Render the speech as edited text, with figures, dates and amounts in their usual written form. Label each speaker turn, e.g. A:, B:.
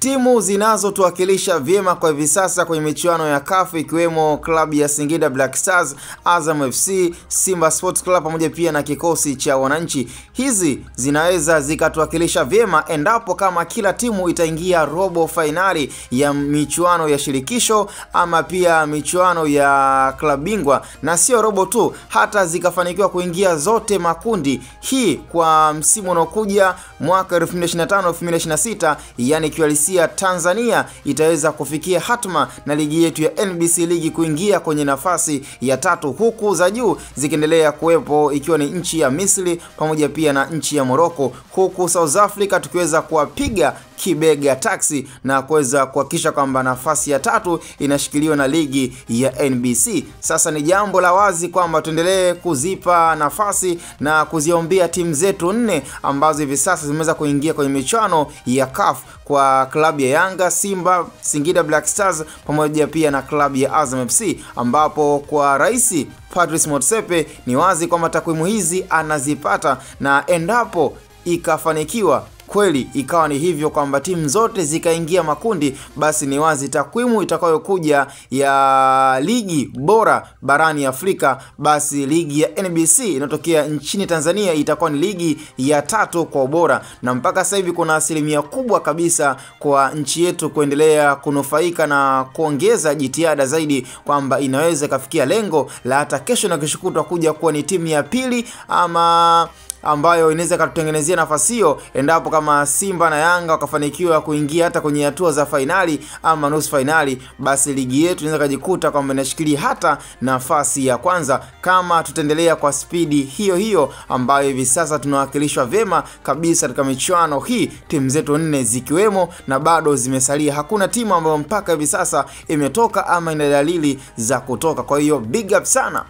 A: Timu zinazotuwakilisha vyema kwa hivi sasa kwenye michuano ya CAF ikiwemo klabu ya Singida Black Stars, Azam FC, Simba Sports Club pamoja pia na kikosi cha wananchi. Hizi zinaweza zikatuwakilisha vyema endapo kama kila timu itaingia robo finali ya michuano ya shirikisho ama pia michuano ya klabu bingwa, na sio robo tu, hata zikafanikiwa kuingia zote makundi. Hii kwa msimu unaokuja mwaka 2025-2026, yani kiwalisia Tanzania itaweza kufikia hatma na ligi yetu ya NBC ligi kuingia kwenye nafasi ya 3, huku za juu zikiendelea kuwepo ikiwa ni nchi ya Misri pamoja pia na nchi ya Morocco, huku South Africa tukiweza kuwapiga kibega taxi na kuweza kuhakikisha kwamba nafasi ya 3 inashikiliwa na ligi ya NBC. Sasa ni jambo la wazi kwamba tuendelee kuzipa nafasi na kuziombea timu zetu 4 ambazo hivi sasa zimeweza kuingia kwenye michuano ya CAF, kwa klabu ya Yanga, Simba, Singida Black Stars pamoja pia na klabu ya Azam FC, ambapo kwa rais Patrice Motsepe ni wazi kwamba takwimu hizi anazipata, na endapo ikafanikiwa kweli ikawa ni hivyo kwamba timu zote zikaingia makundi, basi ni wazi takwimu itakayokuja ya ligi bora barani Afrika, basi ligi ya NBC inatokea nchini Tanzania itakuwa ni ligi ya 3 kwa ubora. Na mpaka sasa hivi kuna asilimia kubwa kabisa kwa nchi yetu kuendelea kunufaika na kuongeza jitihada zaidi kwamba inaweza kafikia lengo la hata kesho na kesho kutwa kuja kuwa ni timu ya 2 ama ambayo inaweza kututengenezea nafasi hiyo endapo kama Simba na Yanga wakafanikiwa kuingia hata kwenye hatua za finali ama nusu finali, basi ligi yetu inaweza kujikuta kwamba inashikilia hata nafasi ya kwanza, kama tutaendelea kwa spidi hiyo hiyo ambayo hivi sasa tunawakilishwa vyema kabisa katika michuano hii, timu zetu 4 zikiwemo, na bado zimesalia. Hakuna timu ambayo mpaka hivi sasa imetoka ama ina dalili za kutoka. Kwa hiyo big up sana.